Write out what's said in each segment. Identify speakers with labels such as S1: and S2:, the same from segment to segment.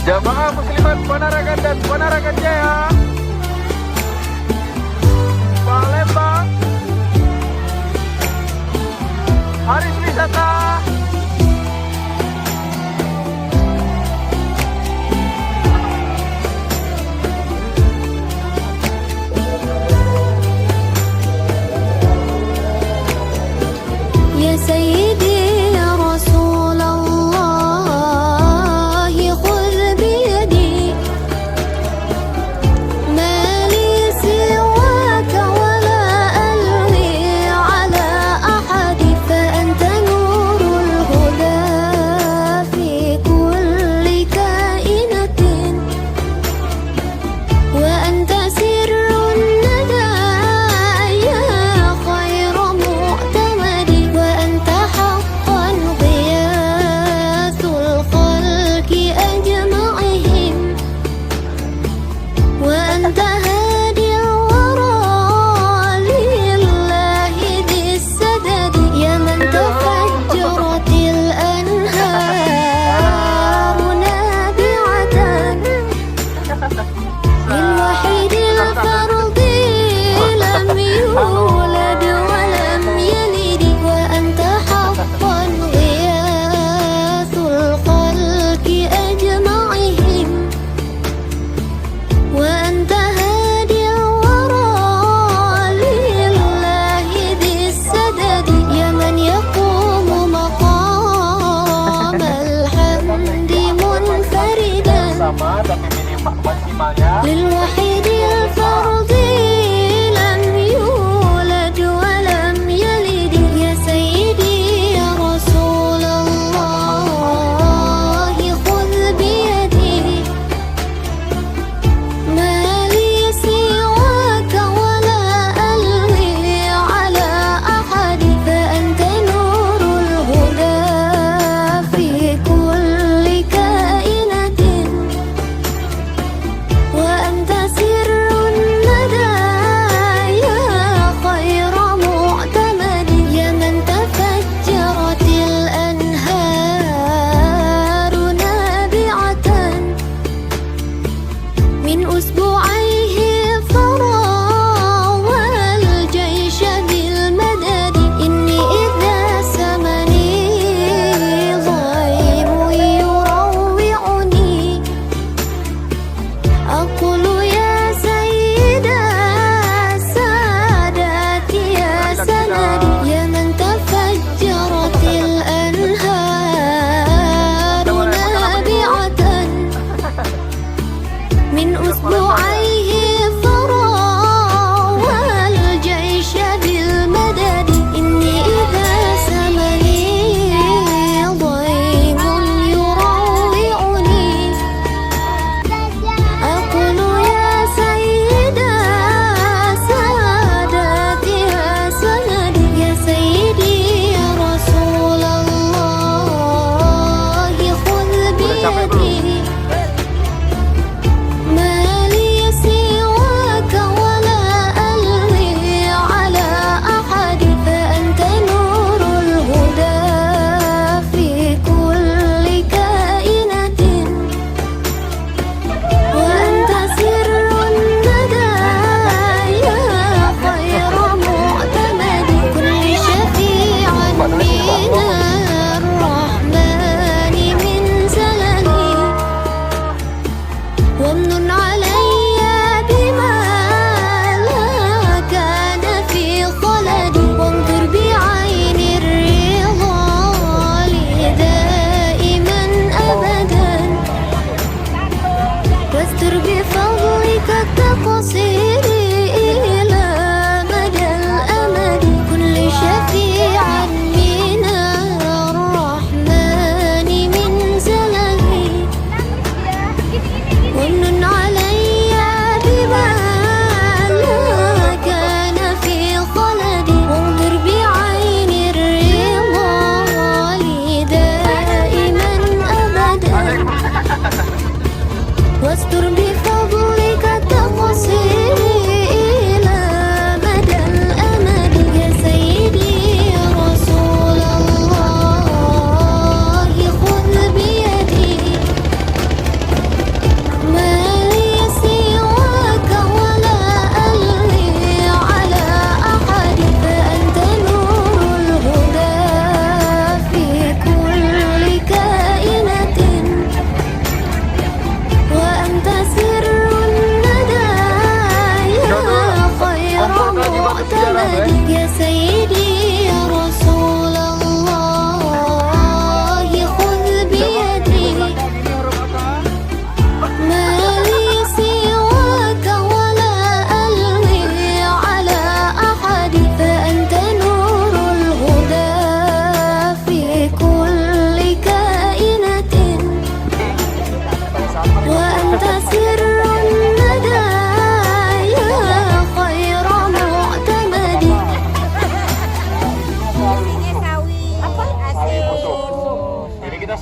S1: Jamaah muslimat Panaragan dan Panaragan Jaya, Palembang, Haris Wisata.
S2: Ya Sayyidi ya Rasulullah, khudh biyadi, ma li siwaka wa la alwi ala ahadi, fa anta nurul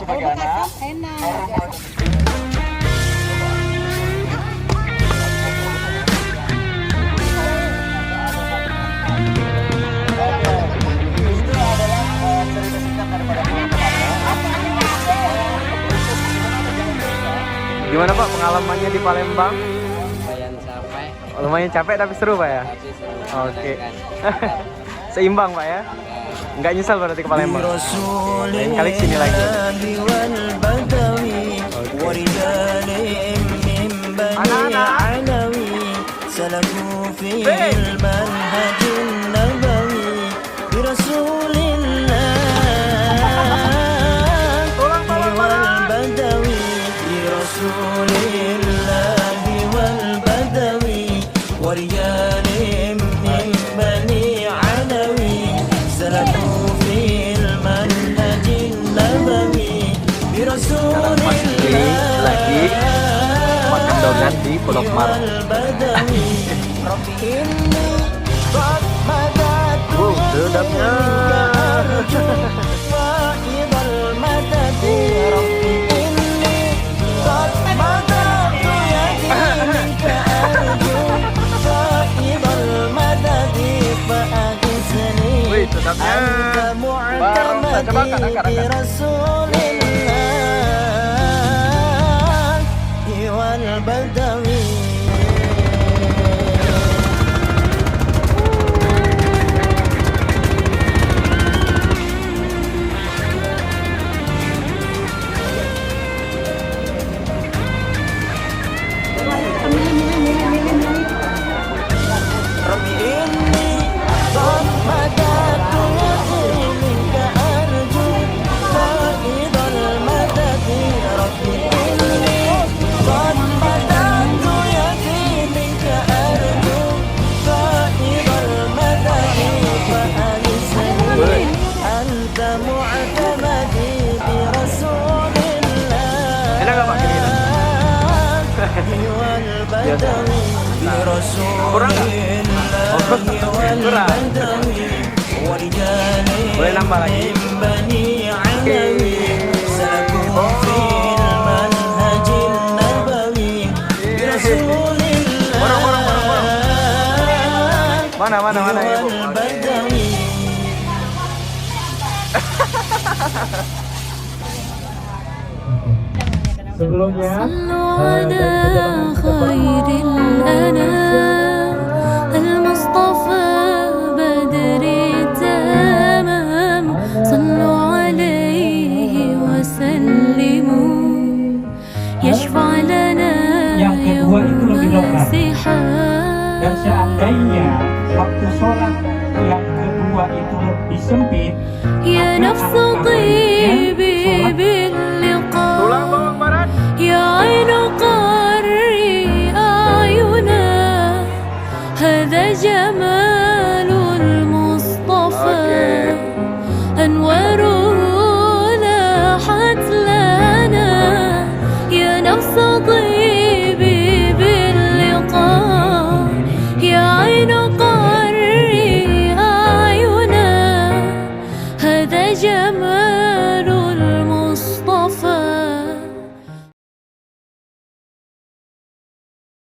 S3: sebagai anak. Itu adalah cerita singkat daripada
S1: Gimana Pak pengalamannya di Palembang?
S4: Lumayan capek,
S1: Oh, lumayan capek tapi seru Pak ya?
S4: tapi seru.
S1: Oke. Seimbang Pak ya? Nggak nyesal berarti ke Palembang? Lain kali sini lagi. Anak-anak.
S5: سلكوا في المنهج النبوي برسول الله والبدوي برسول الله والبدوي ورجال من بني علوي سلكوا في المنهج النبوي برسول
S1: Lagi makan donat di Pulau Mar. Sedapnya. Wih, sedapnya. Baru saya coba akar-akar.
S5: والبدوي ربي إني قد مددت يدي منك أرجو فائض المدد ربي إني قد مددت يدي منك أرجو فائض المدد فأنسني أنت معتمدي برسول الله والبدوي برسول
S1: Boleh nambah lagi. Mana Ibu?
S6: Sebelumnya
S2: صلوا على خير الأنام المصطفى بدر التمام صلوا عليه وسلموا يشفع لنا
S6: yang kedua itu lebih
S2: يوم
S6: longgar.
S2: الزحام
S6: Dan seandainya waktu sholat yang kedua itu lebih sempit,
S2: يا نفس طيبي باللقاء
S1: Tulang bawang barat.
S2: يا عين قري أعينا هذا جمال المصطفى أنواره لاحت لنا يا نفس طيبي باللقاء يا عين قري أعينا هذا جمال المصطفى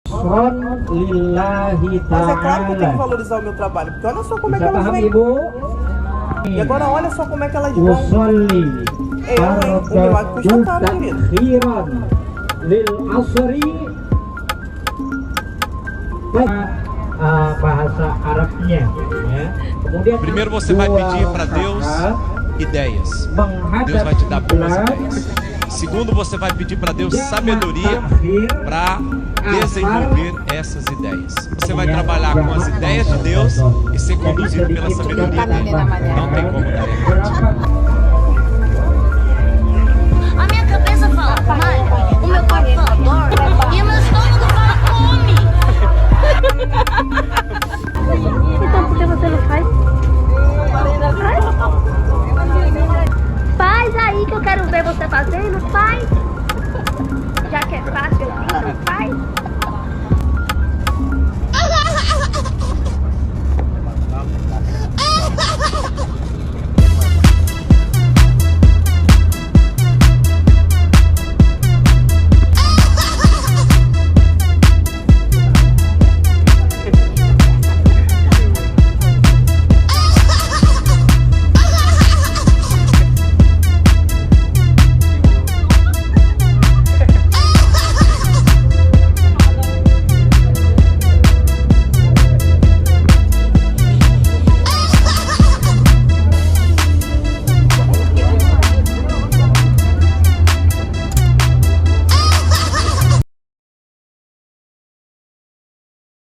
S6: Shukran lillahi
S7: Mas é claro que eu tenho que
S6: ta'ala.
S7: valorizar o meu trabalho, porque olha só como é que
S6: Bisa
S7: elas
S6: paham
S7: vêm.
S6: Ibu?
S7: E agora olha só como é que elas vão.
S6: Usolli
S7: o milagre custa caro, querido.
S6: takhiran lil asri. Bahasa Arabnya ya. Kemudian
S8: Primeiro você vai pedir para Deus ideias. Deus vai te dar boas ideias. Segundo, você vai pedir para Deus sabedoria para desenvolver essas ideias. Você vai trabalhar com as ideias de Deus e ser conduzido pela sabedoria dele. Não tem como dar errado.
S9: A minha cabeça fala malha, o meu corpo fala dorme e o meu estômago fala come.
S2: Então por que você não faz? Faz aí que eu quero ver você fazendo, faz! Já que é fácil assim, não faz?